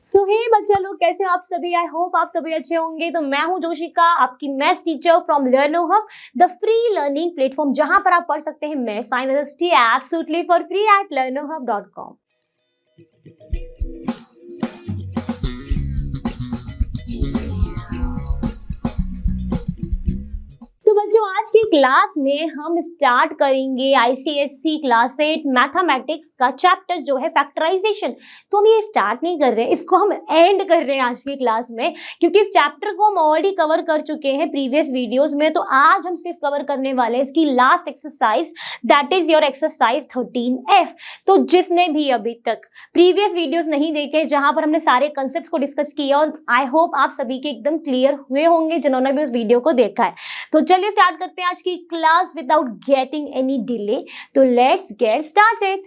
सो हे बच्चा लोग, कैसे हो आप सभी। आई होप आप सभी अच्छे होंगे। तो मैं हूं जोशिका, आपकी maths teacher from लर्नो hub, the free learning platform जहां पर आप पढ़ सकते हैं maths science absolutely for free at learnohub.com। तो बच्चों, आज की क्लास में हम स्टार्ट करेंगे आईसीएससी क्लास 8 मैथमेटिक्स का चैप्टर जो है फैक्टराइजेशन। तो हम ये स्टार्ट नहीं कर रहे हैं, इसको हम एंड कर रहे हैं आज की क्लास में, क्योंकि इस चैप्टर को हम ऑलरेडी कवर कर चुके हैं प्रीवियस वीडियोस में। तो आज हम सिर्फ कवर करने वाले हैं इसकी last exercise, that is your exercise 13F। तो जिसने भी अभी तक प्रीवियस वीडियोस नहीं देखे जहां पर हमने सारे कंसेप्ट को डिस्कस किया, और आई होप आप सभी के एकदम क्लियर हुए होंगे जिन्होंने भी उस वीडियो को देखा है। तो चलिए स्टार्ट करते हैं आज की class without getting any delay. तो लेट्स गेट स्टार्टेड।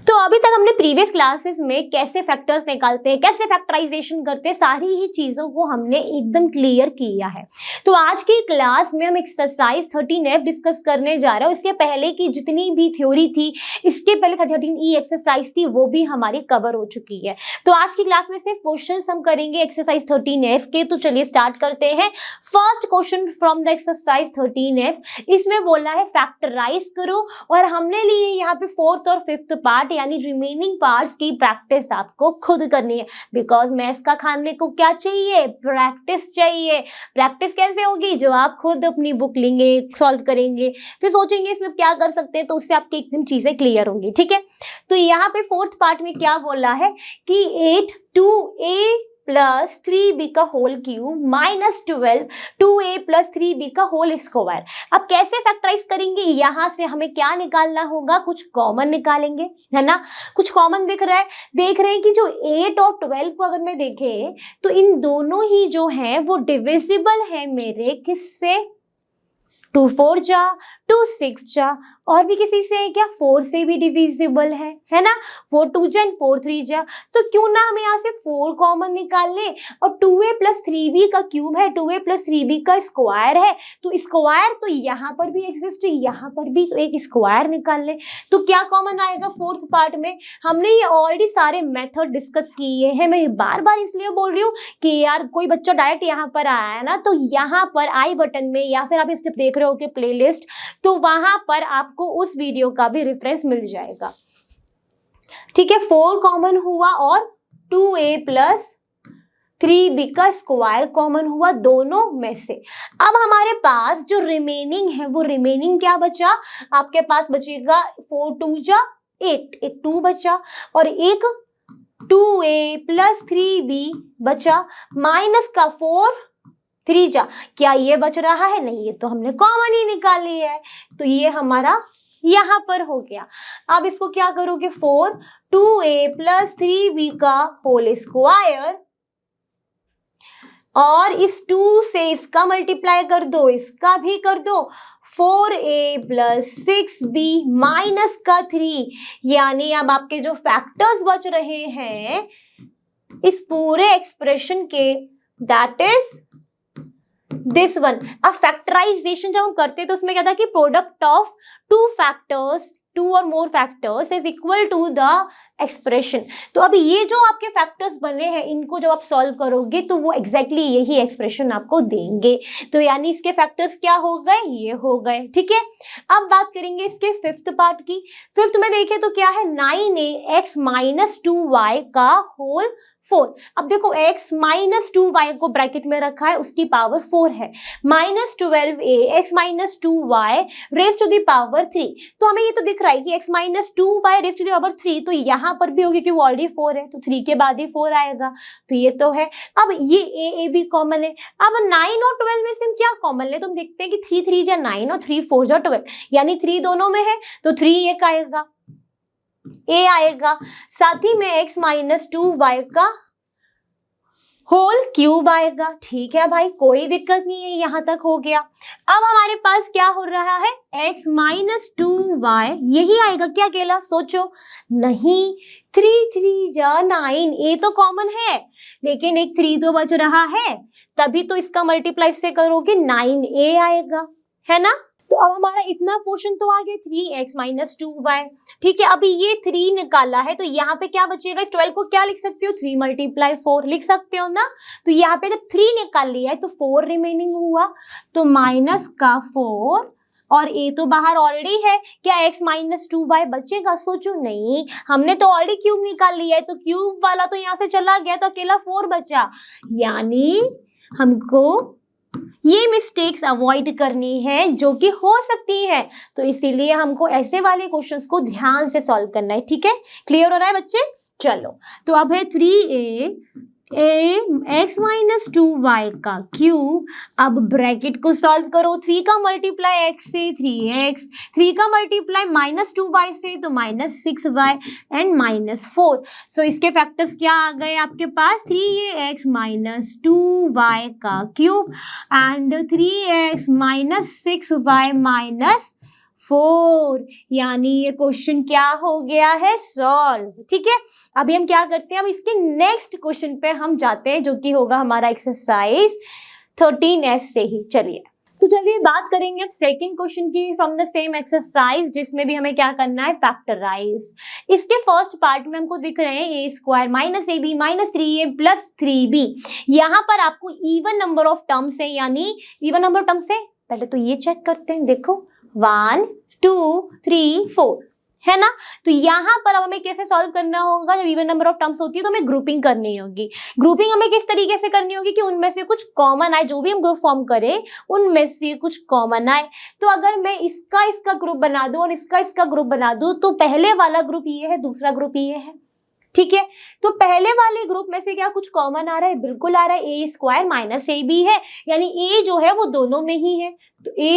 तो अभी तक हमने प्रीवियस क्लासेस में कैसे फैक्टर्स निकालते हैं, कैसे फैक्टराइजेशन करते हैं, सारी ही चीजों को हमने एकदम क्लियर किया है। तो आज की क्लास में हम एक्सरसाइज 13F डिस्कस करने जा रहे हैं। इसके पहले की जितनी भी थ्योरी थी, इसके पहले 13E एक्सरसाइज थी, वो भी हमारी कवर हो चुकी है। तो आज की क्लास में सिर्फ क्वेश्चंस हम करेंगे एक्सरसाइज 13F के। तो चलिए स्टार्ट करते हैं। First question from the exercise 13F, इसमें बोला है फैक्टराइज करो, और हमने लिए यहाँ पे फोर्थ और फिफ्थ पार्ट, यानी रिमेनिंग पार्ट्स की प्रैक्टिस आपको खुद करनी है। बिकॉज मैथ्स का खाने को क्या चाहिए? प्रैक्टिस चाहिए। प्रैक्टिस कैसे होगी? जो आप खुद अपनी बुक लेंगे, सॉल्व करेंगे, फिर सोचेंगे इसमें क्या कर सकते हैं, तो उससे आपकी एकदम चीजें क्लियर होंगी। ठीक है, तो यहाँ पे फोर्थ पार्ट में क्या बोला है कि 8 2a प्लस 3b का whole cube minus 12 2a plus 3b का होल स्क्वायर। अब कैसे फैक्टराइज करेंगे? यहाँ से हमें क्या निकालना होगा? कुछ कॉमन निकालेंगे, है ना। कुछ कॉमन दिख रहा है, देख रहे हैं कि जो 8 और 12 को अगर मैं देखें तो इन दोनों ही जो है वो डिविजिबल है मेरे किससे? 2 4 जा, 2 6 जा, और भी किसी से है क्या? 4 से भी डिविजिबल है ना। 4 2 जा, 4 3 जा। तो क्यों ना हम यहाँ से 4 कॉमन निकाल लें, और 2a प्लस 3b का क्यूब है, 2a प्लस 3b का स्क्वायर है, तो स्क्वायर तो यहाँ पर भी एग्जिस्ट है, यहाँ पर भी, तो एक स्क्वायर निकाल लें। तो क्या कॉमन आएगा फोर्थ पार्ट में? हमने ये ऑलरेडी सारे मेथड डिस्कस किए हैं। मैं बार बार इसलिए बोल रही हूँ कि यार कोई बच्चा डायरेक्ट यहाँ पर आया है ना, तो यहाँ पर आई बटन में, या फिर आप स्टेप देख रहे हो कि प्लेलिस्ट, तो वहां पर आपको उस वीडियो का भी रेफरेंस मिल जाएगा। ठीक है, 4 कॉमन हुआ और 2a प्लस 3b का स्क्वायर कॉमन हुआ दोनों में से। अब हमारे पास जो रिमेनिंग है, वो रिमेनिंग क्या बचा? आपके पास बचेगा 4 2 जा 8, एक 2 बचा, और एक 2a प्लस 3b बचा, माइनस का 4 3 जा। क्या ये बच रहा है? नहीं, ये तो हमने कॉमन ही निकाली है, तो ये हमारा यहां पर हो गया। अब इसको क्या करोगे? 4 2a प्लस 3b का होल स्क्वायर, और इस 2 से इसका मल्टीप्लाई कर दो, इसका भी कर दो, 4a प्लस 6b माइनस का 3, यानी अब आपके जो फैक्टर्स बच रहे हैं इस पूरे एक्सप्रेशन के, दैट इज दिस वन। अब फैक्टराइजेशन जब हम करते हैं तो उसमें क्या था कि प्रोडक्ट ऑफ 2 फैक्टर्स, 2 और more factors is equal to the expression. तो अभी ये जो आपके फैक्टर्स बने हैं, इनको जब आप सॉल्व करोगे तो वो एग्जैक्टली यही एक्सप्रेशन आपको देंगे। तो यानी इसके फैक्टर्स क्या हो गए? ये हो गए। ठीक है, अब बात करेंगे इसके फिफ्थ पार्ट की। फिफ्थ में देखें तो क्या है? 9ax माइनस 2y का होल 4। अब देखो x माइनस 2y को ब्रैकेट में रखा है, उसकी पावर 4 है, minus 12ax minus 2y raise to the power 3। तो हमें ये तो दिख रहा है कि x minus 2y raise to the power 3, तो यहाँ पर भी होगी कि वो ऑलरेडी 4 है, तो 3 के बाद ही 4 आएगा, तो ये तो है। अब ये a भी कॉमन है। अब 9 और 12 में से हम क्या कॉमन ले? तो हम देखते हैं कि 3 3 जा 9 और 3 4 जा 12, यानी 3 दोनों में है, तो 3 एक आएगा, a आएगा, साथ ही में x माइनस 2y का होल क्यूब आएगा। ठीक है भाई, कोई दिक्कत नहीं है, यहां तक हो गया। अब हमारे पास क्या हो रहा है? x माइनस 2y, यही आएगा क्या अकेला? सोचो, नहीं, 3 3 जा 9, a तो कॉमन है, लेकिन एक 3 तो बच रहा है, तभी तो इसका मल्टीप्लाई से करोगे 9a आएगा, है ना। तो अब हमारा इतना पोर्शन तो आ गया 3x माइनस 2y। ठीक है, अभी ये 3 निकाला है तो यहाँ पे क्या बचेगा, इस 12 को क्या लिख सकते हो, 3 मल्टीप्लाई 4 लिख सकते हो ना। तो यहाँ पे जब 3 निकाल लिया है तो 4 रिमेनिंग हुआ, तो माइनस का 4 और a तो बाहर ऑलरेडी है, क्या x माइनस 2y बचेगा, सोचो नहीं, हमने तो ऑलरेडी क्यूब निकाल लिया है, तो क्यूब वाला तो यहाँ से चला गया तो अकेला 4 बचा। यानी हमको ये मिस्टेक्स अवॉइड करनी है जो कि हो सकती है, तो इसीलिए हमको ऐसे वाले क्वेश्चंस को ध्यान से सॉल्व करना है। ठीक है, क्लियर हो रहा है बच्चे? चलो, तो अब है 3x माइनस 2y का क्यूब। अब ब्रैकेट को सॉल्व करो, 3 का मल्टीप्लाई x से 3x, 3 का मल्टीप्लाई माइनस 2y से तो माइनस 6y एंड माइनस 4। सो इसके फैक्टर्स क्या आ गए आपके पास, 3x माइनस 2y का cube and 3x minus 6y minus 4। यानी ये क्वेश्चन क्या हो गया है, सॉल्व। ठीक है, अभी हम क्या करते हैं, अब इसके नेक्स्ट क्वेश्चन पे हम जाते हैं जो कि होगा हमारा एक्सरसाइज 13S से ही। चलिए, तो चलिए बात करेंगे अब सेकंड क्वेश्चन की फ्रॉम द सेम एक्सरसाइज, जिसमें भी हमें क्या करना है, फैक्टराइज। इसके फर्स्ट पार्ट में हमको दिख रहे हैं a² minus ab minus 3a plus 3b। यहाँ पर आपको इवन नंबर ऑफ टर्म्स है, यानी इवन नंबर टर्म्स है, पहले तो ये चेक करते हैं, देखो 1 2 3 4 है ना। तो यहाँ पर अब हमें कैसे सॉल्व करना होगा, जब इवन नंबर ऑफ टर्म्स होती है तो हमें ग्रुपिंग करनी होगी। ग्रुपिंग हमें किस तरीके से करनी होगी कि उनमें से कुछ कॉमन आए, जो भी हम ग्रुप फॉर्म करें उनमें से कुछ कॉमन आए। तो अगर मैं इसका ग्रुप बना दूं और इसका ग्रुप बना दूं, तो पहले वाला ग्रुप ये है, दूसरा ग्रुप ये है। ठीक है, तो पहले वाले ग्रुप में से क्या कुछ कॉमन आ रहा है, बिल्कुल आ रहा है, a² माइनस ab है, यानी a जो है वो दोनों में ही है, तो a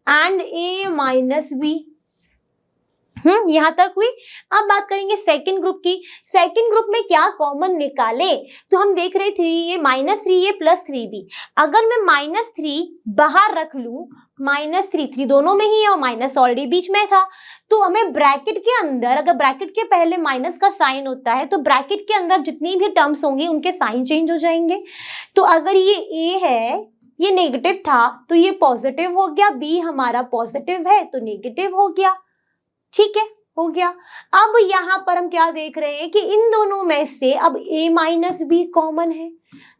and a minus b। यहां तक हुई। अब बात करेंगे सेकंड ग्रुप की। सेकंड ग्रुप में क्या कॉमन निकाले, तो हम देख रहे 3a minus 3a plus 3b। अगर मैं माइनस 3 बाहर रख लूं, माइनस 3 दोनों में ही है और माइनस ऑलरेडी बीच में था, तो हमें ब्रैकेट के अंदर, अगर ब्रैकेट के पहले माइनस का साइन होता है तो ब्रैकेट के अंदर जितनी भी टर्म्स होंगी उनके साइन चेंज हो जाएंगे। तो अगर ये a है, ये नेगेटिव था तो ये पॉजिटिव हो गया, b हमारा पॉजिटिव है तो नेगेटिव हो गया। ठीक है, हो गया। अब यहाँ पर हम क्या देख रहे हैं कि इन दोनों में से अब a माइनस बी कॉमन है,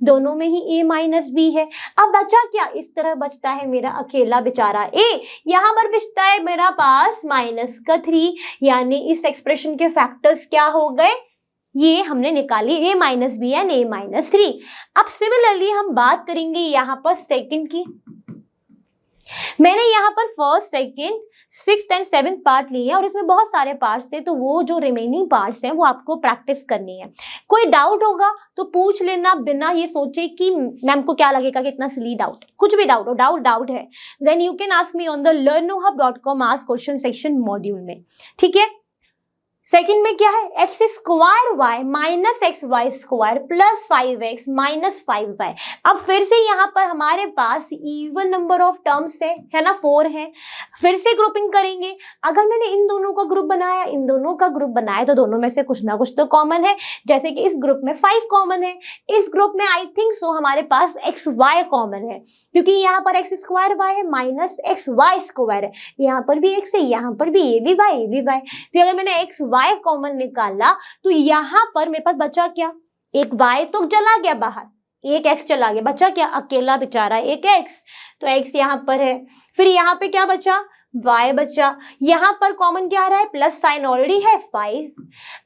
दोनों में ही a माइनस बी है। अब बचा क्या, इस तरह बचता है मेरा अकेला बेचारा a, यहाँ पर बचता है मेरा पास माइनस का 3, यानी इस एक्सप्रेशन के फैक्टर्स क्या हो गए, ये हमने निकाली a minus B and a minus 3। अब सिमिलरली हम बात करेंगे यहाँ पर सेकंड की। मैंने यहाँ पर first, second, 6th and 7th part लिए और इसमें बहुत सारे पार्ट्स थे, तो वो जो रिमेनिंग पार्ट्स हैं वो आपको प्रैक्टिस करनी है। कोई डाउट होगा तो पूछ लेना, बिना ये सोचे कि मैम को क्या लगेगा कि इतना सिली डाउट है। कुछ भी डाउट हो, डाउट है, then you can ask me on the learnohub.com ask question section module में। ठीक है, सेकंड में क्या है, x² y minus xy² plus 5x minus 5y। अब फिर से यहाँ पर हमारे पास इवन नंबर ऑफ टर्म्स है ना, 4 है। फिर से ग्रुपिंग करेंगे। अगर मैंने इन दोनों का ग्रुप बनाया, इन दोनों का ग्रुप बनाया, तो दोनों में से कुछ ना कुछ तो कॉमन है। जैसे कि इस ग्रुप में 5 कॉमन है, इस ग्रुप में आई थिंक सो हमारे पास xy कॉमन है, क्योंकि यहाँ पर x² y है माइनस xy² है, यहाँ पर भी x है, यहाँ पर भी a भी y। तो अगर मैंने xy कॉमन निकाला तो यहाँ पर मेरे पास बचा क्या, एक y तो चला गया बाहर, एक x चला गया, बचा क्या, अकेला बेचारा एक x। तो x यहाँ पर है, फिर यहाँ पे क्या बचा, y बचा। यहाँ पर कॉमन क्या आ रहा है, प्लस साइन ऑलरेडी है 5।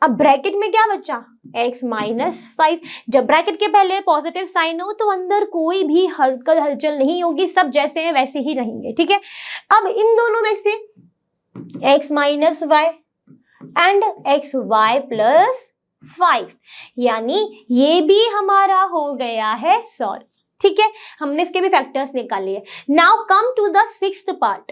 अब ब्रैकेट में क्या बचा, x माइनस 5। जब ब्रैकेट के पहले पॉजिटिव साइन हो तो अंदर कोई भी हलचल नहीं होगी, सब जैसे हैं वैसे ही रहेंगे। ठीक है, अब इन दोनों में से x minus y and xy plus 5, यानी ये भी हमारा हो गया है सॉल्व। ठीक है, हमने इसके भी फैक्टर्स निकाल लिए। Now come to the 6th part.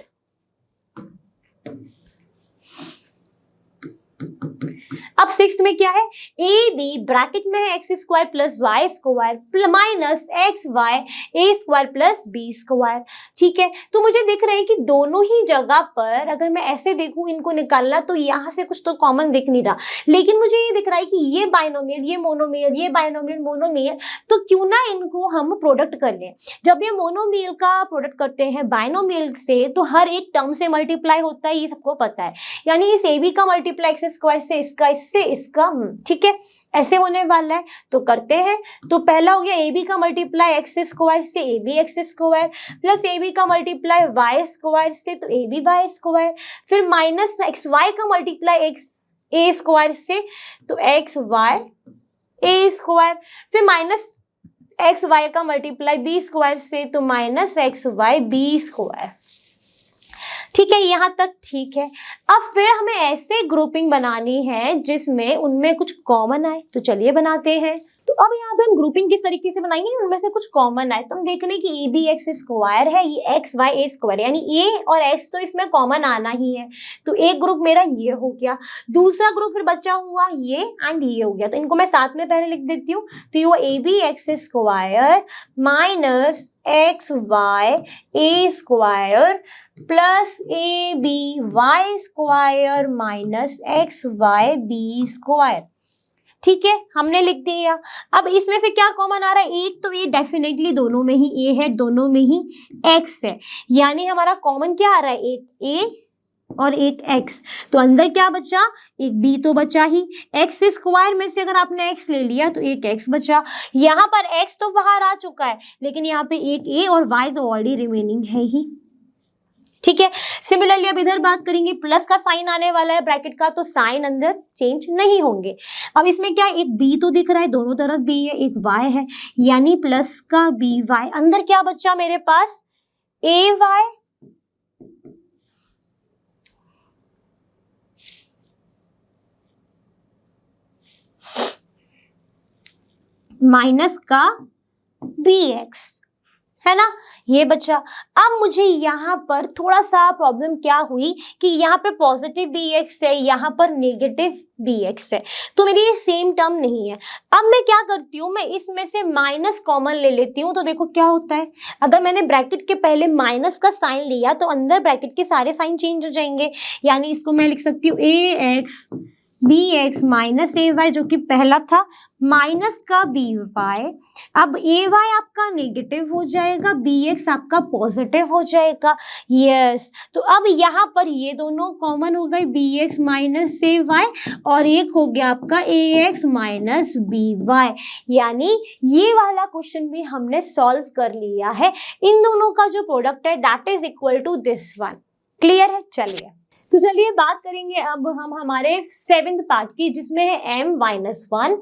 अब सिक्स्थ में क्या है, ए बी ब्रैकेट में है X square plus Y square minus X Y A square plus B square. ठीक है, तो मुझे दिख रहा है कि दोनों ही जगह पर अगर मैं ऐसे देखूं इनको निकालना तो यहाँ से कुछ तो कॉमन दिख नहीं रहा, लेकिन मुझे ये दिख रहा है कि ये बाइनोमियल, ये मोनोमियल, ये बाइनोमियल मोनोमियल, तो क्यों ना इनको हम प्रोडक्ट कर लें। जब ये मोनोमियल का प्रोडक्ट करते हैं बाइनोमियल से तो हर एक टर्म से मल्टीप्लाई होता है, ये सबको पता है। यानी इस ए बी का मल्टीप्लाई एक्स स्क्वायर से इसका, इससे इसका, ठीक है, ऐसे होने वाला है। तो करते हैं, तो पहला हो गया ए बी का मल्टीप्लाई एक्स स्क्वायर से A B X square plus A B का मल्टीप्लाई वाई स्क्वायर से तो ए बी वाई स्क्वायर, फिर माइनस एक्स वाई का मल्टीप्लाई एक्स ए स्क्वायर से तो एक्स वाई ए स्क्वायर, फिर माइनस एक्स वाई का मल्टीप्लाई बी स्क्वायर से तो minus X Y B square. ठीक है, यहाँ तक ठीक है। अब फिर हमें ऐसे ग्रुपिंग बनानी है जिसमें उनमें कुछ कॉमन आए, तो चलिए बनाते हैं। तो अब यहाँ पे हम ग्रुपिंग किस तरीके से बनाएंगे, उनमें से कुछ कॉमन आए। तो हम देख रहे हैं कि ए बी एक्स स्क्वायर है, ये एक्स वाई ए स्क्वायर, यानी ए और एक्स तो इसमें कॉमन आना ही है। तो एक ग्रुप मेरा ये हो गया, दूसरा ग्रुप फिर बचा हुआ ये एंड ये हो गया, तो इनको मैं साथ में पहले लिख देती हूँ। तो ये हुआ A B X square minus X Y A square plus A B Y square minus X Y B square. ठीक है, हमने लिख दिया। अब इसमें से क्या कॉमन आ रहा है, एक तो ये डेफिनेटली दोनों में ही ए है, दोनों में ही एक्स है, यानी हमारा कॉमन क्या आ रहा है, एक ए और एक एक्स। तो अंदर क्या बचा, एक बी तो बचा ही, एक्स स्क्वायर में से अगर आपने एक्स ले लिया तो एक एक्स बचा। यहाँ पर एक्स तो बाहर आ चुका है, लेकिन यहाँ पे एक ए और वाई तो ऑलरेडी रिमेनिंग है ही। ठीक है, सिमिलरली अब इधर बात करेंगे, प्लस का साइन आने वाला है ब्रैकेट का, तो साइन अंदर चेंज नहीं होंगे। अब इसमें क्या है, एक बी तो दिख रहा है, दोनों तरफ बी है, एक वाई है, यानी प्लस का बी वाई। अंदर क्या बचा मेरे पास, ए वाई माइनस का बी एक्स, है ना, ये बचा। अब मुझे यहाँ पर थोड़ा सा प्रॉब्लम क्या हुई कि यहाँ पे पॉजिटिव बी एक्स है, यहाँ पर नेगेटिव बी एक्स है, तो मेरी ये सेम टर्म नहीं है। अब मैं क्या करती हूँ, मैं इसमें से माइनस कॉमन ले लेती हूँ। तो देखो क्या होता है, अगर मैंने ब्रैकेट के पहले माइनस का साइन लिया तो अंदर ब्रैकेट के सारे साइन चेंज हो जाएंगे, यानी इसको मैं लिख सकती हूँ ए एक्स बी एक्स माइनस ए वाई, जो कि पहला था, माइनस का बी वाई। अब ए वाई आपका नेगेटिव हो जाएगा, बी एक्स आपका पॉजिटिव हो जाएगा। यस, तो अब यहाँ पर ये दोनों कॉमन हो गए, बी एक्स माइनस ए वाई, और एक हो गया आपका ए एक्स माइनस बी वाई। यानी ये वाला क्वेश्चन भी हमने सॉल्व कर लिया है। इन दोनों का जो प्रोडक्ट है that is equal to this one. Clear है, चलिए तो चलिए बात करेंगे अब हम हमारे 7th पार्ट की, जिसमें है m minus one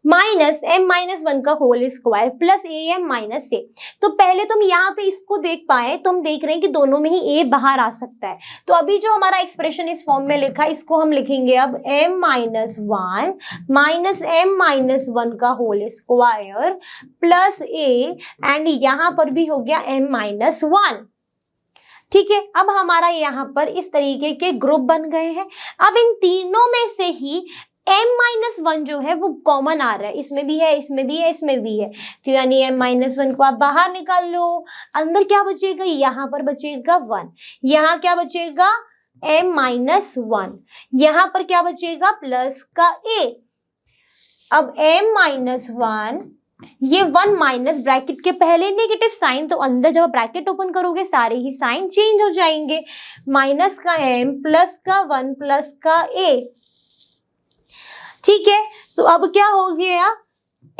minus M minus one का whole square plus A M minus A. तो पहले तो हम यहाँ पे इसको देख पाए तो हम देख रहे हैं कि दोनों में ही ए बाहर आ सकता है। तो अभी जो हमारा एक्सप्रेशन इस फॉर्म में लिखा है इसको हम लिखेंगे अब m minus one minus M minus one का whole square plus A, and यहाँ पर भी हो गया m माइनस वन। ठीक है, अब हमारा यहाँ पर इस तरीके के ग्रुप बन गए हैं। अब इन तीनों में से ही m माइनस वन जो है वो कॉमन आ रहा है, इसमें भी है, इसमें भी है, इसमें भी है। तो यानी m माइनस वन को आप बाहर निकाल लो, अंदर क्या बचेगा, यहाँ पर बचेगा वन, यहाँ क्या बचेगा m माइनस वन, यहाँ पर क्या बचेगा प्लस का a। अब m माइनस वन, ये वन माइनस ब्रैकेट के पहले नेगेटिव साइन, तो अंदर जब ब्रैकेट ओपन करोगे सारे ही साइन चेंज हो जाएंगे, माइनस का m प्लस का वन प्लस का a। ठीक है, तो अब क्या हो गया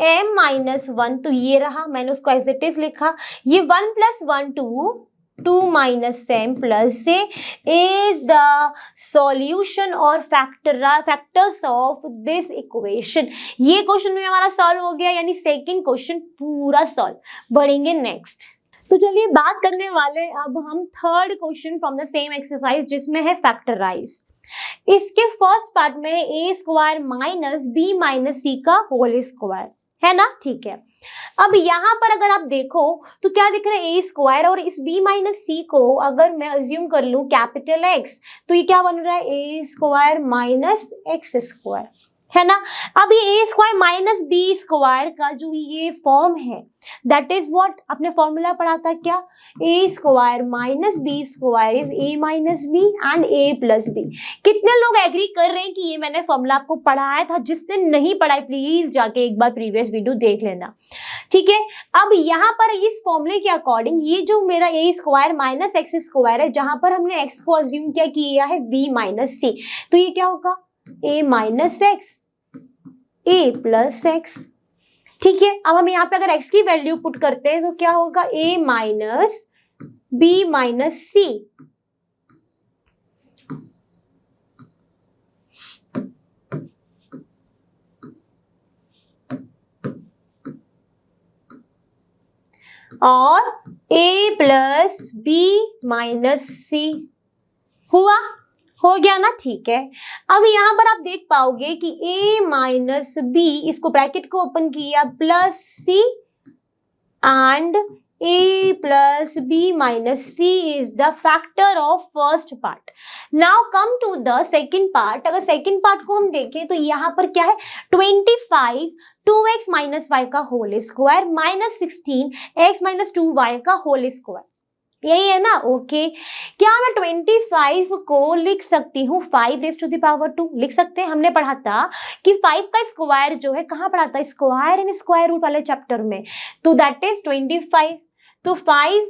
m माइनस वन, तो ये रहा, मैंने उसको एज इट इज लिखा, ये one plus one two minus M plus A is the solution और फैक्टर्स ऑफ दिस इक्वेशन। ये क्वेश्चन भी हमारा सॉल्व हो गया, यानी सेकंड क्वेश्चन पूरा सॉल्व। बढ़ेंगे नेक्स्ट। तो चलिए बात करने वाले अब हम third question from the same exercise, जिसमें है फैक्टराइज। इसके फर्स्ट पार्ट में है A square minus B minus C का होल स्क्वायर, है ना। ठीक है, अब यहाँ पर अगर आप देखो तो क्या दिख रहा है, ए स्क्वायर, और इस बी माइनस सी को अगर मैं अज्यूम कर लूं कैपिटल एक्स, तो ये क्या बन रहा है, A square minus X square, है ना। अब ये a square minus B square का जो ये फॉर्म है दैट इज व्हाट, आपने फॉर्मूला पढ़ा था क्या, a square minus B square is a minus B and a plus B. कितने लोग एग्री कर रहे हैं कि ये मैंने फॉर्मूला आपको पढ़ाया था? जिसने नहीं पढ़ा प्लीज जाके एक बार प्रीवियस वीडियो देख लेना, ठीक है। अब यहाँ पर इस फॉर्मूले के अकॉर्डिंग ये जो मेरा a square minus X square है, जहां पर हमने x को अज्यूम क्या किया है b माइनस सी, तो ये क्या होगा a minus x a plus x, ठीक है। अब हम यहाँ पे अगर x की वैल्यू पुट करते हैं तो क्या होगा a माइनस b माइनस सी, और a प्लस बी माइनस सी हुआ, हो गया ना, ठीक है। अब यहाँ पर आप देख पाओगे कि a माइनस बी, इसको ब्रैकेट को ओपन किया, plus C and a plus B minus C is the factor of first part. Now come to the second part. अगर सेकेंड पार्ट को हम देखें तो यहाँ पर क्या है 25 2x माइनस वाई का whole square minus 16 x minus 2y का होल स्क्वायर, यही है ना, ओके। क्या मैं 25 को लिख सकती हूँ 5 रेज़ टू द पावर 2, लिख सकते हैं। हमने पढ़ा था कि 5 का स्क्वायर जो है कहाँ पढ़ा था, स्क्वायर इन स्क्वायर रूट वाले चैप्टर में, तो दैट इज 25। तो 5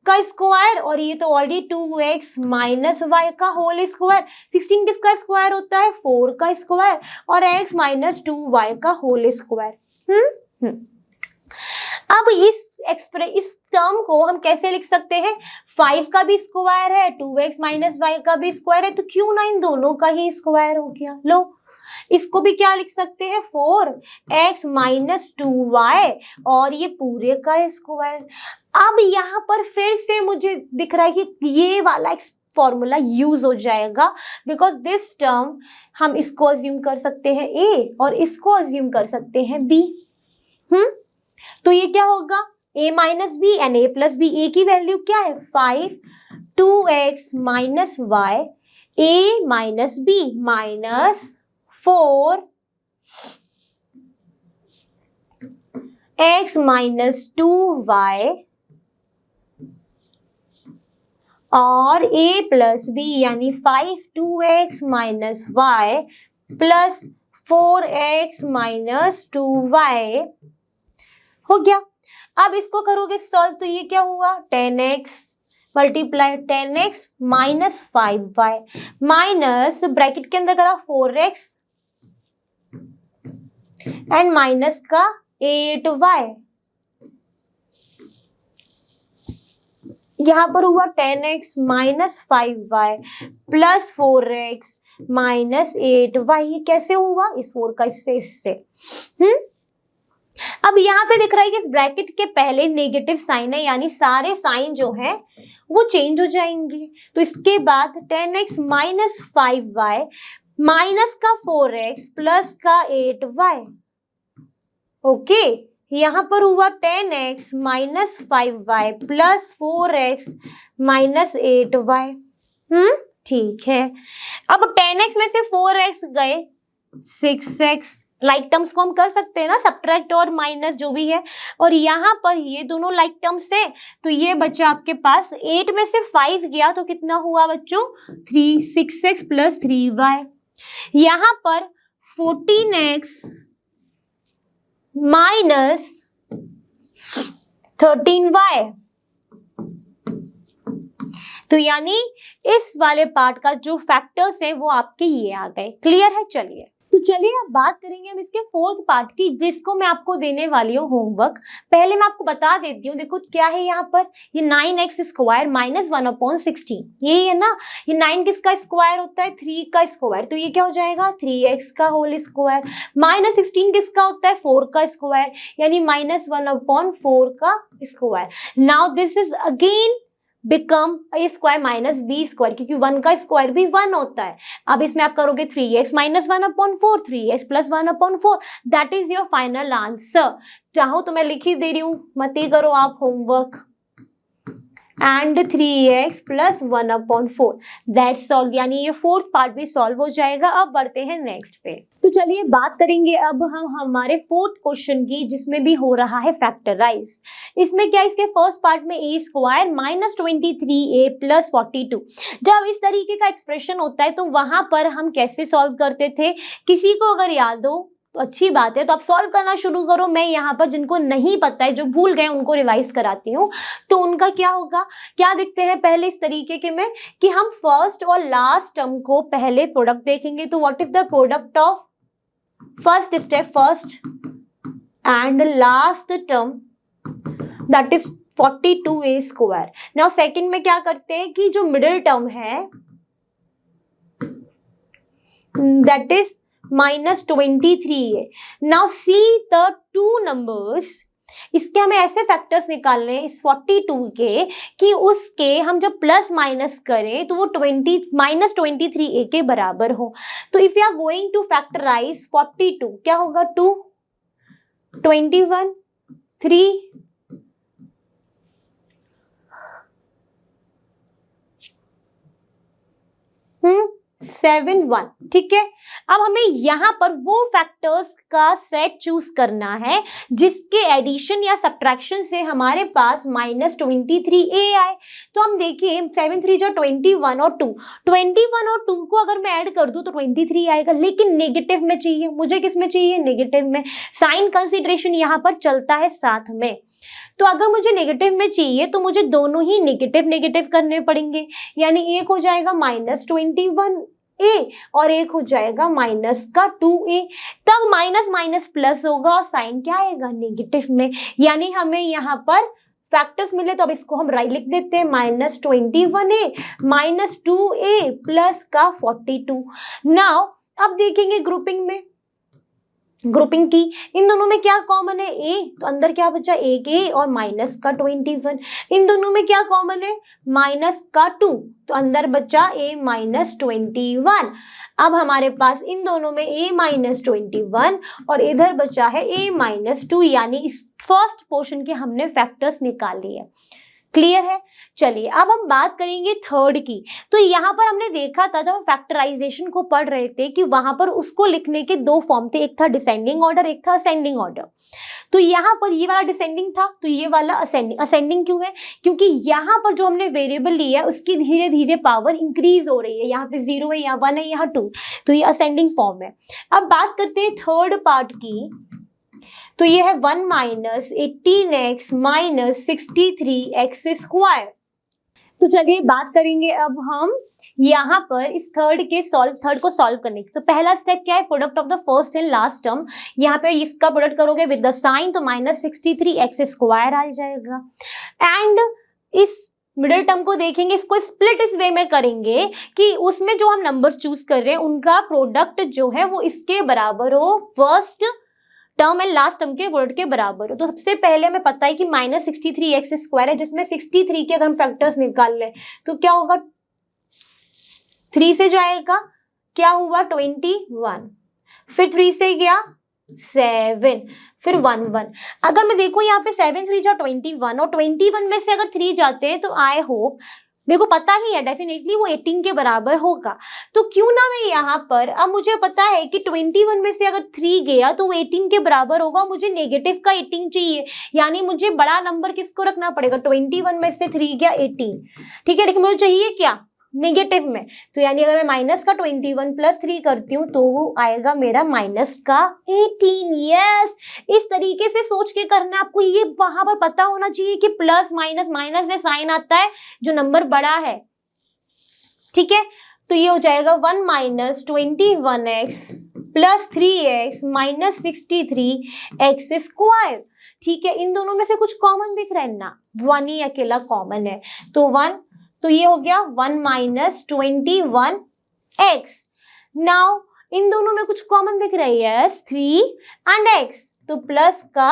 का स्क्वायर और ये तो ऑलरेडी 2x माइनस वाई का होल स्क्वायर, 16 किसका स्क्वायर होता है 4 का स्क्वायर, और x माइनस 2y का होल स्क्वायर। अब इस टर्म को हम कैसे लिख सकते हैं, 5 का भी स्क्वायर है 2x माइनस वाई का भी स्क्वायर है, तो क्यों ना इन दोनों का ही स्क्वायर हो गया। लो इसको भी क्या लिख सकते हैं 4x माइनस 2y और ये पूरे का स्क्वायर। अब यहाँ पर फिर से मुझे दिख रहा है कि ये वाला फॉर्मूला यूज हो जाएगा, बिकॉज दिस टर्म हम इसको अज्यूम कर सकते हैं a और इसको अज्यूम कर सकते हैं b। तो ये क्या होगा a minus B and a plus B, a की वैल्यू क्या है 5 2x minus Y a minus B minus 4 x minus 2y और a प्लस बी यानी 5 2x minus y plus 4x minus 2y हो गया। अब इसको करोगे सॉल्व तो ये क्या हुआ 10x multiply 10x minus 5y minus bracket के अंदर करा 4x एंड माइनस का 8y, यहाँ पर हुआ 10x minus 5y plus 4x minus 8y। ये कैसे हुआ, इस 4 का इससे अब यहाँ पे दिख रहा है कि इस ब्रैकेट के पहले नेगेटिव साइन है, यानी सारे साइन जो है वो चेंज हो जाएंगे। तो इसके बाद 10x माइनस 5y माइनस का 4x प्लस का 8y, ओके। यहाँ पर हुआ 10x minus 5y plus 4x minus 8y, ठीक है। अब 10x में से 4x गए 6x, लाइक टर्म्स को हम कर सकते हैं ना, सब्ट्रैक्ट और माइनस जो भी है, और यहाँ पर ये दोनों लाइक टर्म्स है, तो ये बच्चा आपके पास 8 में से 5 गया तो कितना हुआ बच्चों 3 6x प्लस 3y। यहाँ पर 14x माइनस 13y, तो यानी इस वाले पार्ट का जो फैक्टर्स है वो आपके ये आ गए। क्लियर है, चलिए तो चलिए अब बात करेंगे हम इसके फोर्थ पार्ट की, जिसको मैं आपको देने वाली हूँ होमवर्क। पहले मैं आपको बता देती हूँ, देखो क्या है यहाँ पर, ये 9x स्क्वायर माइनस 1/16, यही है ना। ये 9 किसका स्क्वायर होता है 3 का स्क्वायर, तो ये क्या हो जाएगा 3x का होल स्क्वायर, माइनस 16 किसका होता है 4 का स्क्वायर, यानी माइनस 1/4 का square. Now this is again become A square minus B square, क्योंकि 1 का स्क्वायर भी 1 होता है। अब इसमें आप करोगे 3x minus 1/4 3x plus 1/4, that is your final answer. चाहो तो मैं लिख ही दे रही हूँ, मत ही करो आप homework. And 3x plus 1/4 that solve, यानी ये फोर्थ पार्ट भी सॉल्व हो जाएगा। अब बढ़ते हैं नेक्स्ट पे। तो चलिए बात करेंगे अब हम हमारे फोर्थ क्वेश्चन की, जिसमें भी हो रहा है फैक्टराइज। इसमें क्या, इसके फर्स्ट पार्ट में a square minus 23a plus 42। जब इस तरीके का एक्सप्रेशन होता है तो वहां पर हम कैसे सॉल्व करते थे, किसी को अगर याद हो तो अच्छी बात है, तो आप सॉल्व करना शुरू करो। मैं यहाँ पर जिनको नहीं पता है, जो भूल गए, उनको रिवाइज कराती हूँ। तो उनका क्या होगा, क्या देखते हैं पहले इस तरीके के में कि हम फर्स्ट और लास्ट टर्म को पहले प्रोडक्ट देखेंगे। तो what is the product of first step, first and last term, that is 42a square. Now second में क्या करते हैं कि जो मिडिल टर्म है that is minus 23a। Now see the two numbers, इसके हमें ऐसे फैक्टर्स निकालने हैं इस 42 के कि उसके हम जब प्लस माइनस करें तो वो माइनस 23a के बराबर हो। तो if you are going to factorise 42, क्या होगा, 2, 21, 3, 7, 1। ठीक है, अब हमें यहाँ पर वो फैक्टर्स का सेट चूज करना है जिसके एडिशन या सब्ट्रैक्शन से हमारे पास माइनस 23a आए। तो हम देखिए 7 3 जो 21 और 2, 21 और 2 को अगर मैं ऐड कर दूं तो 23 आएगा, लेकिन नेगेटिव में चाहिए मुझे। किस में चाहिए, नेगेटिव में। साइन कंसिडरेशन यहाँ पर चलता है साथ में। तो अगर मुझे नेगेटिव में चाहिए तो मुझे दोनों ही नेगेटिव नेगेटिव करने पड़ेंगे, यानी एक हो जाएगा माइनस 21a और एक हो जाएगा माइनस का 2a। तब माइनस माइनस प्लस होगा और साइन क्या आएगा, नेगेटिव में। यानी हमें यहाँ पर फैक्टर्स मिले तो अब इसको हम राइट लिख देते हैं, minus 21a minus 2a plus का 42। नाउ अब देखेंगे ग्रुपिंग में, ग्रुपिंग की, इन दोनों में क्या कॉमन है, a, तो अंदर क्या बचा, एक a और माइनस का 21। इन दोनों में क्या कॉमन है, माइनस का 2, तो अंदर बचा a माइनस 21। अब हमारे पास इन दोनों में a माइनस 21 और इधर बचा है a माइनस 2, यानी इस फर्स्ट पोर्शन के हमने फैक्टर्स निकाल लिए। क्लियर है। चलिए अब हम बात करेंगे थर्ड की। तो यहाँ पर हमने देखा था जब हम फैक्टराइजेशन को पढ़ रहे थे कि वहां पर उसको लिखने के दो फॉर्म थे, एक था डिसेंडिंग ऑर्डर, एक था असेंडिंग ऑर्डर। तो यहाँ पर ये वाला डिसेंडिंग था तो ये वाला असेंडिंग। असेंडिंग क्यों है, क्योंकि यहाँ पर जो हमने वेरिएबल लिया है उसकी धीरे धीरे पावर इंक्रीज हो रही है। यहाँ पे 0 है, यहाँ 1 है, यहाँ 2, तो ये असेंडिंग फॉर्म है। अब बात करते हैं थर्ड पार्ट की। तो ये है 1 minus 18x minus 63x square. तो चलिए बात करेंगे अब हम यहाँ पर इस थर्ड को सॉल्व करने की। तो पहला स्टेप क्या है, product of the first and last term. यहाँ पे इसका प्रोडक्ट करोगे विद द साइन तो माइनस 63x स्क्वायर आ जाएगा। एंड इस मिडिल टर्म को देखेंगे, इसको स्प्लिट इस वे में करेंगे कि उसमें जो हम नंबर चूज कर रहे हैं उनका प्रोडक्ट जो है वो इसके बराबर हो, first term and last term के प्रोडक्ट के बराबर हो। तो सबसे पहले हमें पता है कि माइनस 63x स्क्वायर है, जिसमें 63 के अगर हम फैक्टर्स निकाल लें तो क्या होगा, 3 से जाएगा, क्या हुआ 21, फिर 3 से गया 7, फिर 1 1। अगर मैं देखूं यहाँ पे 7 3 जा 21 और 21 में से अगर 3 जाते हैं तो आई होप, मेरे को पता ही है डेफिनेटली वो 18 के बराबर होगा। तो क्यों ना मैं यहाँ पर, अब मुझे पता है कि 21 में से अगर 3 गया तो वो 18 के बराबर होगा, मुझे नेगेटिव का 18 चाहिए, यानी मुझे बड़ा नंबर किसको रखना पड़ेगा, 21 में से 3 गया 18। ठीक है, लेकिन मुझे चाहिए क्या, नेगेटिव में। तो यानी अगर मैं माइनस का 21 प्लस 3 करती हूँ तो वो आएगा मेरा माइनस का 18। यस, इस तरीके से सोच के करना। आपको ये वहां पर पता होना चाहिए कि प्लस माइनस, माइनस से साइन आता है जो नंबर बड़ा है। ठीक है, तो ये हो जाएगा 1 minus 21x plus 3x minus 63x square. ठीक है, इन दोनों में से कुछ कॉमन दिख रहा है ना, 1 ही अकेला कॉमन है, तो 1, तो ये हो गया 1 माइनस 21x। नाउ इन दोनों में कुछ कॉमन दिख रही है, 3 एंड x, तो प्लस का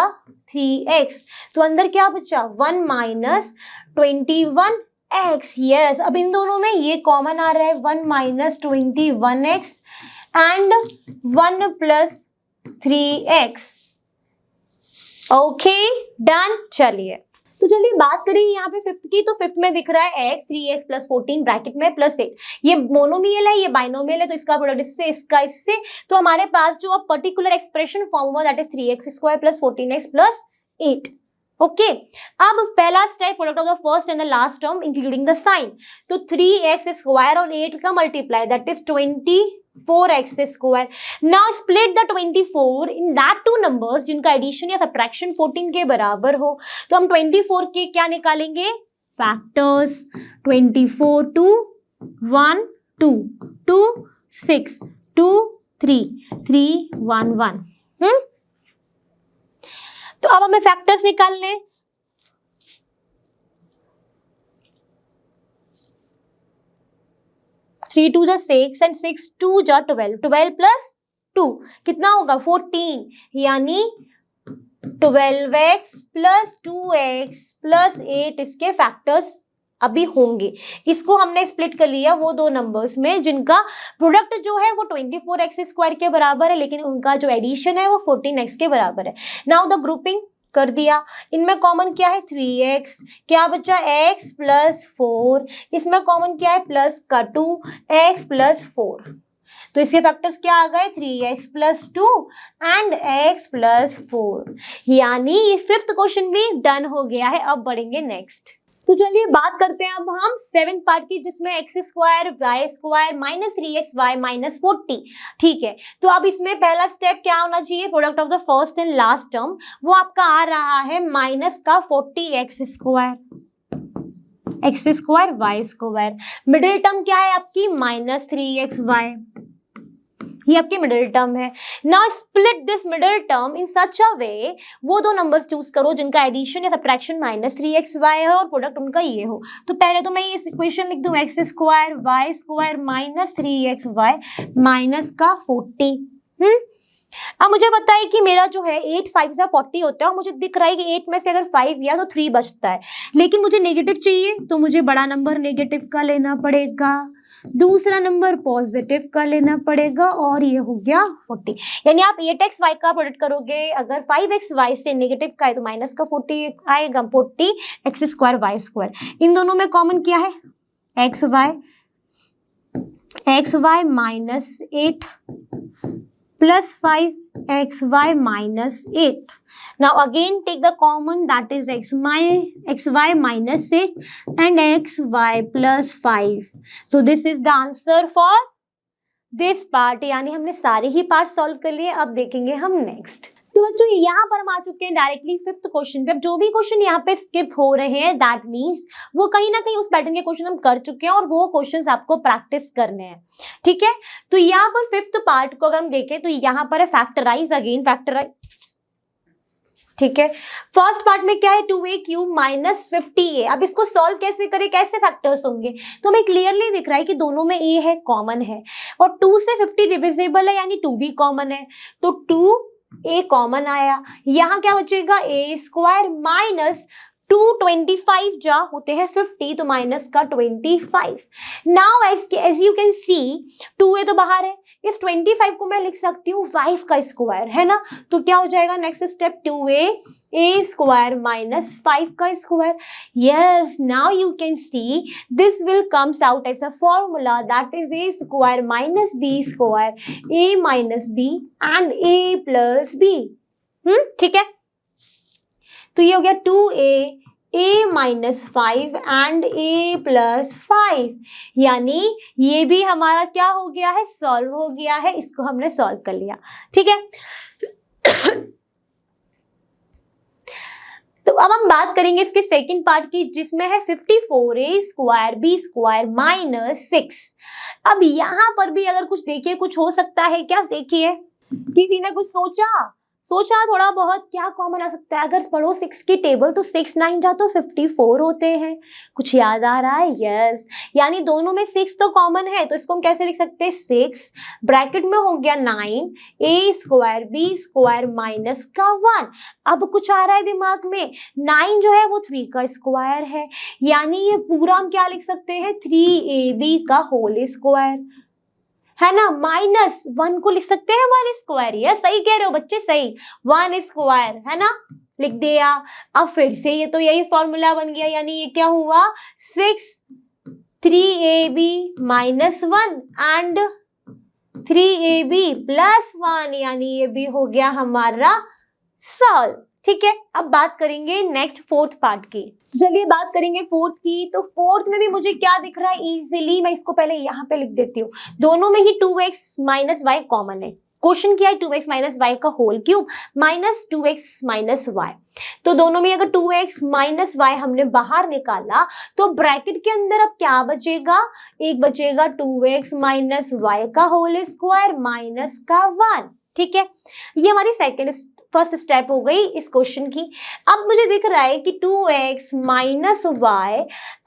3x, तो अंदर क्या बचा, 1 माइनस 21x। यस, अब इन दोनों में ये कॉमन आ रहा है, 1 minus 21x and 1 plus 3x। Okay done. चलिए तो तो चलिए बात करें यहाँ पे फिफ्थ की, तो फिफ्थ में दिख रहा है x 3x प्लस 14 ब्रैकेट में प्लस 8। ये मोनोमियल है, ये बाइनोमियल है, तो इसका प्रोडक्ट इससे, इसका इससे, तो हमारे पास जो अब पर्टिकुलर एक्सप्रेशन फॉर्म हुआ that is 3x square plus 14x plus 8। Okay, अब पहला step product of the first and the last term including the sign, तो 3x स्क्वायर और 8 का multiply that is 24x square. Now split the 24 in that two numbers जिनका addition या subtraction 14 के बराबर हो। तो हम 24 के क्या निकालेंगे, फैक्टर्स। 24 2 1 2 2 6 2 3 3 1 1। तो अब हमें फैक्टर्स निकालने, थ्री टू जा 6 एंड 6 टू जा 12, 12 प्लस 2 कितना होगा 14, यानी 12x प्लस 2x प्लस 8 इसके फैक्टर्स अभी होंगे। इसको हमने स्प्लिट कर लिया वो दो नंबर्स में जिनका प्रोडक्ट जो है वो 24x स्क्वायर के बराबर है, लेकिन उनका जो एडिशन है वो 14x के बराबर है। नाउ द ग्रुपिंग कर दिया, इनमें कॉमन क्या है 3x, क्या बचा x प्लस 4, इसमें कॉमन क्या है प्लस का 2x प्लस 4, तो इसके फैक्टर्स क्या आ गए 3x plus 2 and x plus 4, यानी ये फिफ्थ क्वेश्चन भी डन हो गया है। अब बढ़ेंगे नेक्स्ट। तो चलिए बात करते हैं अब हम सेवेंथ पार्ट की, जिसमें X square Y square minus 3xy minus 40। ठीक है, तो अब इसमें पहला स्टेप क्या होना चाहिए, product of the first and last term, वो आपका आ रहा है माइनस का 40x square, X square Y square. Middle term क्या है आपकी माइनस 3xy, ये आपकी मिडिल टर्म है। Now split this middle term in such a way, वो दो नंबर्स चूज करो जिनका एडिशन या सब्ट्रैक्शन माइनस 3xy है और प्रोडक्ट उनका ये हो। तो पहले तो मैं ये इक्वेशन लिख दूं X square Y square minus 3xy minus का 40। अब मुझे बताइए कि मेरा जो है 8 5 से 40 होता है और मुझे दिख रहा है कि 8 में से अगर 5 गया तो 3 बचता है, लेकिन मुझे नेगेटिव चाहिए तो मुझे बड़ा नंबर नेगेटिव का लेना पड़ेगा, दूसरा नंबर पॉजिटिव का लेना पड़ेगा और ये हो गया 40। यानी आप 8xy का प्रोडक्ट करोगे, अगर 5xy से नेगेटिव का है तो माइनस का 40 आएगा, 40x स्क्वायर वाई स्क्वायर। इन दोनों में कॉमन क्या है xy minus 8 plus 5xy minus 8। Now again take the common that is xy minus 8 and xy plus 5. So this is the answer for this part, यानी हमने सारे ही part solve कर लिए। अब देखेंगे हम नेक्स्ट। तो बच्चों यहाँ पर हम आ चुके हैं डायरेक्टली फिफ्थ क्वेश्चन पे। अब जो भी क्वेश्चन यहाँ पे स्किप हो रहे हैं दैट मीन्स वो कहीं ना कहीं उस पैटर्न के क्वेश्चन हम कर चुके हैं और वो क्वेश्चंस आपको प्रैक्टिस करने हैं। ठीक है, तो यहाँ पर फिफ्थ पार्ट को अगर हम देखें तो यहाँ पर है फैक्टराइज, अगेन फैक्टराइज। ठीक है, फर्स्ट पार्ट में क्या है 2a क्यूब माइनस 50a। अब इसको सॉल्व कैसे करें, कैसे फैक्टर्स होंगे, तो हमें क्लियरली दिख रहा है कि दोनों में a है कॉमन है और 2 से 50 डिविजिबल है यानी 2 भी कॉमन है, तो 2a कॉमन आया। यहाँ क्या बचेगा a स्क्वायर माइनस 225 जा होते हैं 50 तो माइनस का 25। Now as you can see 2a तो बाहर है, इस 25 को मैं लिख सकती हूँ 5 का स्क्वायर, है ना, तो क्या हो जाएगा next step 2a square minus 5 का square. Yes, now you can see this will comes out as a formula that is a square minus b square, a minus b and a plus b। ठीक है, तो ये हो गया 2a minus 5 and a plus 5, यानी ये भी हमारा क्या हो गया है सॉल्व हो गया है, इसको हमने सॉल्व कर लिया। ठीक है, तो अब हम बात करेंगे इसके सेकंड पार्ट की, जिसमें है 54a square b square minus 6। अब यहाँ पर भी अगर कुछ देखिए कुछ हो सकता है क्या, देखिए किसी ने कुछ सोचा थोड़ा बहुत क्या कॉमन आ सकता है। अगर पढ़ो 6 की टेबल तो 6 9 जा तो 54 होते हैं, कुछ याद आ रहा है, यस, यानी दोनों में 6 तो कॉमन है, तो इसको हम कैसे लिख सकते हैं 6 ब्रैकेट में हो गया 9 a square b square minus का 1। अब कुछ आ रहा है दिमाग में, 9 जो है वो 3 का स्क्वायर है, यानी ये पूरा हम क्या लिख सकते हैं 3ab का होल स्क्वायर। है ना, -1 को लिख सकते हैं 1 स्क्वायर। ये सही कह रहे हो बच्चे, सही 1 स्क्वायर, है ना, लिख दिया। अब फिर से ये तो यही फॉर्मूला बन गया, यानी ये क्या हुआ 6 3ab -1 एंड 3ab +1, यानी ये भी हो गया हमारा सॉल्व। ठीक है, अब बात करेंगे नेक्स्ट फोर्थ पार्ट की। चलिए बात करेंगे फोर्थ की। तो फोर्थ में भी मुझे क्या दिख रहा है इजीली, मैं इसको पहले यहाँ पे लिख देती हूँ। दोनों में ही 2x - y कॉमन है। क्वेश्चन क्या है, 2x - y का होल क्यूब -2x - y। तो दोनों में अगर 2x - y हमने बाहर निकाला तो ब्रैकेट के अंदर अब क्या बचेगा, एक बचेगा 2x - y का होल स्क्वायर माइनस का 1। ठीक है, ये हमारी फर्स्ट स्टेप हो गई इस क्वेश्चन की। अब मुझे दिख रहा है कि 2x - y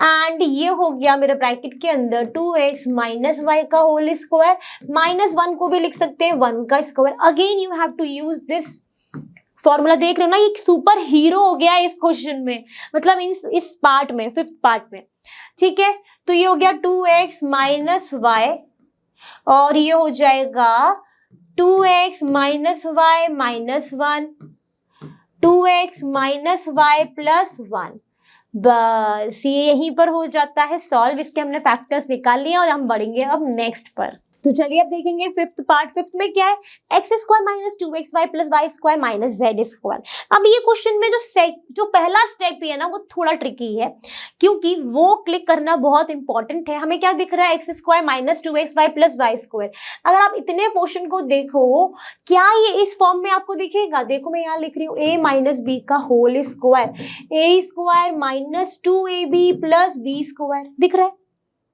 एंड ये हो गया मेरे ब्रैकेट के अंदर 2x - y का होल स्क्वायर, -1 को भी लिख सकते हैं 1 का square. Again you have to use this formula. देख रहे हो ना, ये सुपर हीरो हो गया है इस क्वेश्चन में, मतलब इस पार्ट में, फिफ्थ पार्ट में। ठीक है, तो ये हो गया 2x - y और ये हो जाएगा 2x - y -1, 2x - y +1। बस ये यहीं पर हो जाता है सॉल्व। इसके हमने फैक्टर्स निकाल लिए और हम बढ़ेंगे अब नेक्स्ट पर। तो चलिए अब देखेंगे फिफ्थ पार्ट। फिफ्थ में क्या है, x² - 2xy + y² - z²। अब ये क्वेश्चन में जो पहला स्टेप है ना, वो थोड़ा ट्रिकी है, क्योंकि वो क्लिक करना बहुत इंपॉर्टेंट है। हमें क्या दिख रहा है, x² - 2xy + y²। अगर आप इतने पोर्शन को देखो, क्या ये इस फॉर्म में आपको दिखेगा? देखो मैं यहाँ लिख रही हूँ a - b का whole square, a² - 2ab + b²। दिख रहा है?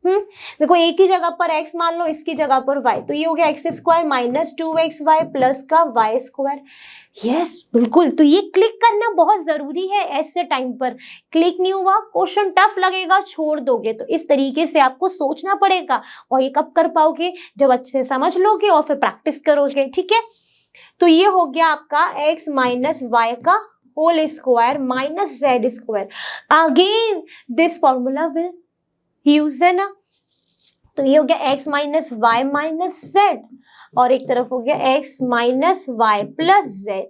देखो एक ही जगह पर x मान लो, इसकी जगह पर y, तो ये हो गया x² - 2xy + का y²। यस बिल्कुल, तो ये क्लिक करना बहुत जरूरी है। ऐसे टाइम पर क्लिक नहीं हुआ, क्वेश्चन टफ लगेगा, छोड़ दोगे। तो इस तरीके से आपको सोचना पड़ेगा, और ये कब कर पाओगे, जब अच्छे से समझ लोगे और फिर प्रैक्टिस करोगे। ठीक है, तो ये हो गया आपका x - y का whole square minus z²। Again this formula will use है ना, तो ये हो गया x - y - z और एक तरफ हो गया x - y + z,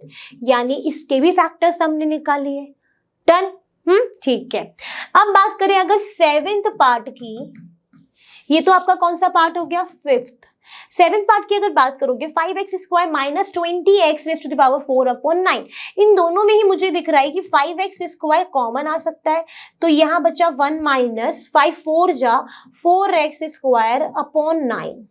यानी इसके भी फैक्टर्स हमने निकालिए। डन। ठीक है, अब बात करें अगर सेवेंथ पार्ट की, ये तो आपका कौन सा पार्ट हो गया, फिफ्थ। सेवेंथ पार्ट की अगर बात करोगे, 5x² - 20x⁴/9, इन दोनों में ही मुझे दिख रहा है कि 5x² कॉमन आ सकता है, तो यहाँ बचा 1 - 5 4 जा 4x²/9।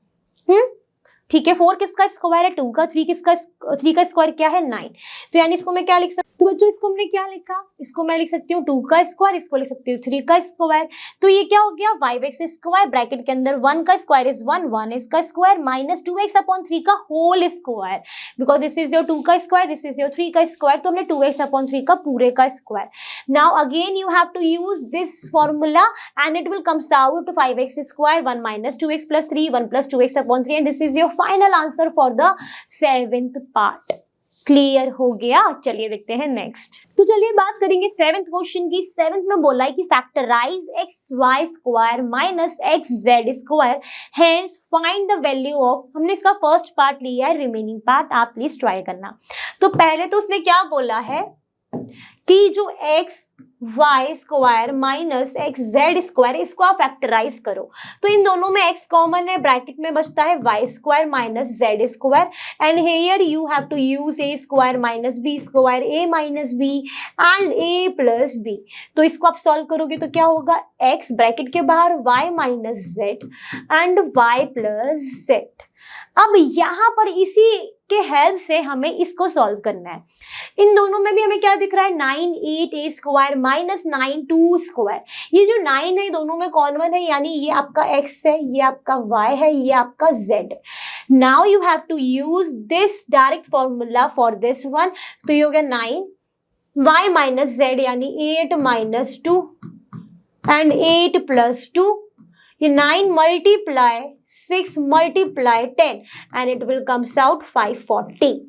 ठीक है, 4 किसका स्क्वायर है, 2 का, 3 का स्क्वायर क्या है, 9। तो यानी इसको मैं क्या लिख सकती हूँ, तो बच्चों इसको हमने क्या लिखा, इसको मैं लिख सकती हूँ 2 का स्क्वायर, इसको लिख सकती हूँ 3 का स्क्वायर। तो ये क्या हो गया 5x² ब्रैकेट के अंदर 1 का स्क्वायर इज 1, 1 इसका स्क्वायर माइनस 2x/3 का whole square, because this is your 2 का स्क्वायर, दिस इज योर 3 का स्क्वायर, तो हमने 2x/3 का पूरे का square. Now again you have to use this formula and it will comes out 5x², 1 - 2x + 3, 1 + 2x/3 and this is your final answer for the seventh part. Clear हो गया? चलिए देखते हैं नेक्स्ट। तो चलिए बात करेंगे सेवेंथ क्वेश्चन की। सेवेंथ में बोला है कि factorise xy² - xz², hence find the value of. हमने इसका फर्स्ट पार्ट लिया है, रिमेनिंग पार्ट आप प्लीज ट्राई करना। तो पहले तो उसने क्या बोला है कि जो xy² - xz², इसको आप फैक्टराइज करो। तो इन दोनों में x कॉमन है, ब्रैकेट में बचता है y² - z², and here you have to use a² - b², a - b and a + b। तो इसको आप सॉल्व करोगे तो क्या होगा, x ब्रैकेट के बाहर y - z and y + z। अब यहाँ पर इसी के हेल्प से हमें इसको सॉल्व करना है। इन दोनों में भी हमें क्या दिख रहा है, 9 8a² - 9 2²। ये जो 9 है दोनों में कॉमन है, यानी ये आपका x है, ये आपका y है, ये आपका z है। Now you have to use this direct formula for this one. तो ये हो गया 9 y - z यानी 8 - 2 एंड 8 + 2, ये 9 × 6 × 10 and it will comes out 540।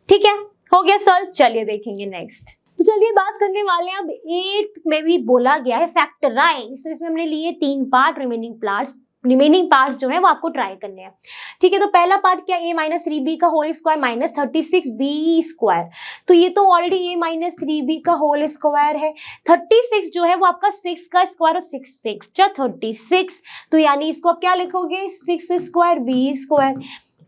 ठीक है, हो गया सॉल्व। चलिए देखेंगे नेक्स्ट। तो चलिए बात करने वाले हैं अब 8th में भी बोला गया है फैक्टराइज। इसमें हमने लिए 3 पार्ट, रिमेनिंग रिमेनिंग पार्ट्स जो है वो आपको ट्राई करने हैं। ठीक है, तो पहला पार्ट क्या, a माइनस 3b का whole square minus 36b square. तो ये तो ऑलरेडी a माइनस 3b का होल स्क्वायर है। 36 जो है वो आपका 6 का स्क्वायर और 6 6 जा 36, तो यानी इसको आप क्या लिखोगे 6 स्क्वायर b स्क्वायर।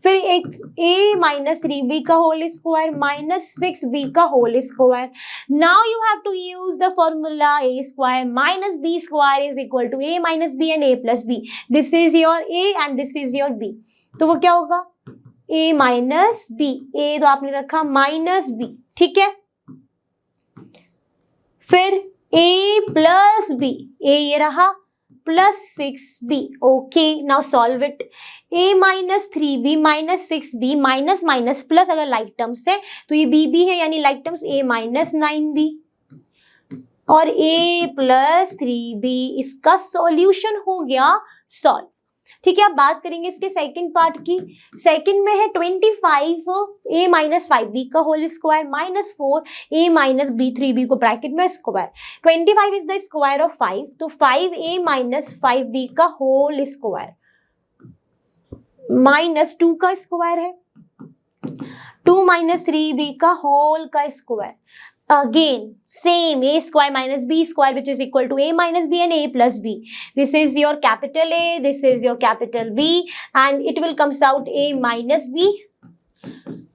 फिर एक a माइनस 3b का होल स्क्वायर माइनस 6b का whole square. Now you have to use the formula a square minus b square is equal to a minus b and a plus b। This is your a and this is your b, तो वो क्या होगा a minus b, a तो आपने रखा minus b, ठीक है। फिर a प्लस b, a ये रहा plus 6b, okay. Now solve it, a minus 3b minus 6b minus minus plus, अगर लाइक टर्म्स है तो ये b है यानी like terms a minus 9b और a प्लस 3b, इसका सॉल्यूशन हो गया सॉल्व। ठीक है, अब बात करेंगे इसके सेकंड पार्ट की। सेकंड में है 25 a माइनस 5b का whole square minus 4 a minus b 3b को ब्रैकेट में square. 25 is the square of 5, तो 5a माइनस 5b का होल स्क्वायर माइनस 2 का स्क्वायर है, 2 माइनस 3b का होल का square. Again same, a square minus b square which is equal to a minus b and a plus b. This is your capital A, this is your capital B, and it will comes out a minus b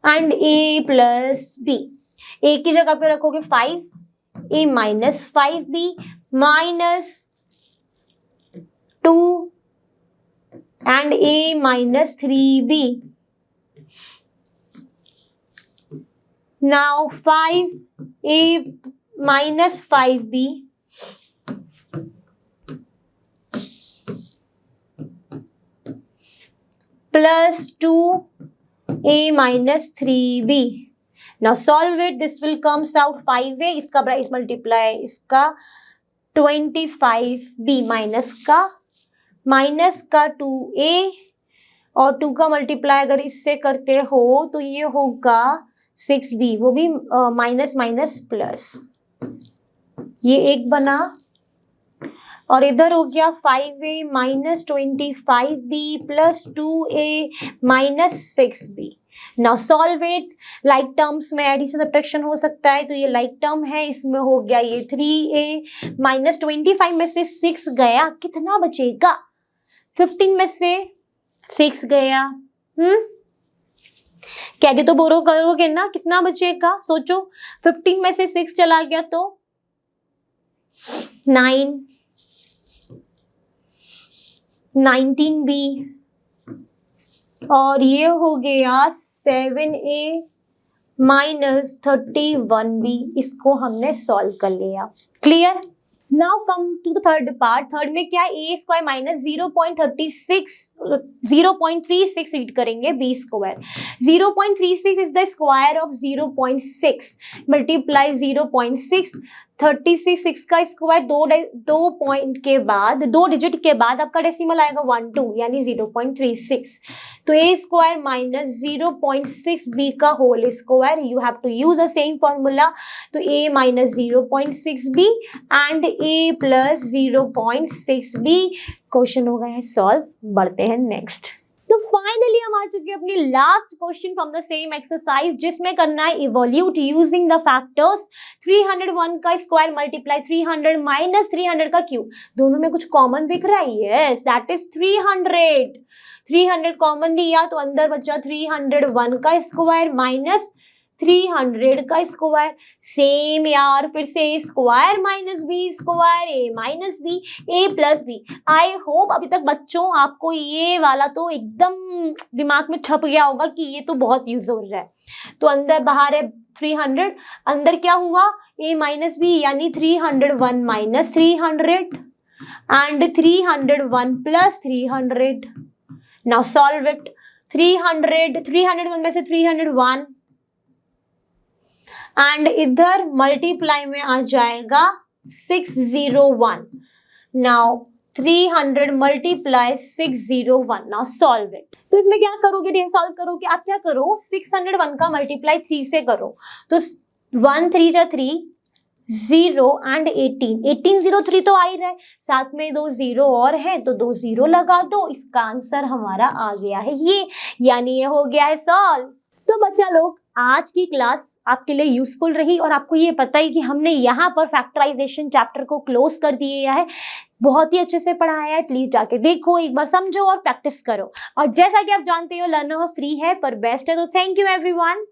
and a plus b. a की जगह पे रखोगे 5, a minus 5b minus 2 and a minus 3b. Now 5a minus 5b plus 2a minus 3b. Now solve it, this will comes out 5a, इसका price multiply इसका 25b minus का 2a और 2 का multiply अगर इससे करते हो तो ये होगा 6b, वो भी माइनस माइनस प्लस, ये एक बना और इधर हो गया 5a minus 25b plus 2a minus 6b। Now solve it, like terms में एडिशन सब्ट्रैक्शन हो सकता है, तो ये लाइक टर्म है, इसमें हो गया ये 3a माइनस 25 में से 6 गया, कितना बचेगा 15 में से 6 गया, कैरी तो बोरो करोगे ना, कितना बचेगा सोचो, 15 में से 6 चला गया तो 9, 19b और ये हो गया 7a माइनस 31b, इसको हमने सॉल्व कर लिया। Clear? Now come to the third part. Third में क्या, a स्क्वायर माइनस 0.36 रीड करेंगे b square. 0.36 is the square of 0.6 multiply 0.6, 36 6 का स्क्वायर, दो पॉइंट के बाद 2 डिजिट के बाद आपका डेसिमल आएगा 1 2 यानी 0.36। तो a स्क्वायर माइनस 0.6b का whole square, you have to use the same formula. तो a minus 0.6b and a plus 0.6b, question हो गया है सॉल्व। बढ़ते हैं नेक्स्ट। तो फाइनली हम आ चुके हैं अपनी last question from the same exercise, जिसमें करना है इवोल्यूट यूजिंग द फैक्टर्स 301 का स्क्वायर मल्टीप्लाई 300 माइनस 300 का क्यूब। दोनों में कुछ कॉमन दिख रहा है, यस दैट इज 300 कॉमन लिया तो अंदर बचा 301 का स्क्वायर माइनस 300 का स्क्वायर। सेम यार, फिर से square minus B square, A minus B, A plus B. I hope अभी तक बच्चों आपको ये वाला तो एकदम दिमाग में छप गया होगा कि ये तो बहुत यूज हो रहा है। तो अंदर बाहर है 300, अंदर क्या हुआ ए माइनस बी यानी 301 minus 300 and 301 plus 300। Now solve it, 301 में से 301 एंड इधर मल्टीप्लाई में आ जाएगा 601। Now 300 multiply 601। Now solve it. तो इसमें क्या करोगे, सॉल्व करोगे आप क्या करो 601 का मल्टीप्लाई 3 से करो, तो 1 3 जा 3, 0 एंड 18, 1803 तो आ ही रहा है, साथ में 2 0 और है तो 2 0 लगा दो, इसका आंसर हमारा आ गया है ये, यानी ये हो गया है सॉल्व। तो बच्चा लोग आज की क्लास आपके लिए यूजफुल रही और आपको ये पता ही कि हमने यहाँ पर फैक्टराइजेशन चैप्टर को क्लोज कर दिया है, बहुत ही अच्छे से पढ़ाया है। प्लीज जाके देखो, एक बार समझो और प्रैक्टिस करो। और जैसा कि आप जानते हो लर्नर फ्री है पर बेस्ट है, तो थैंक यू एवरीवन।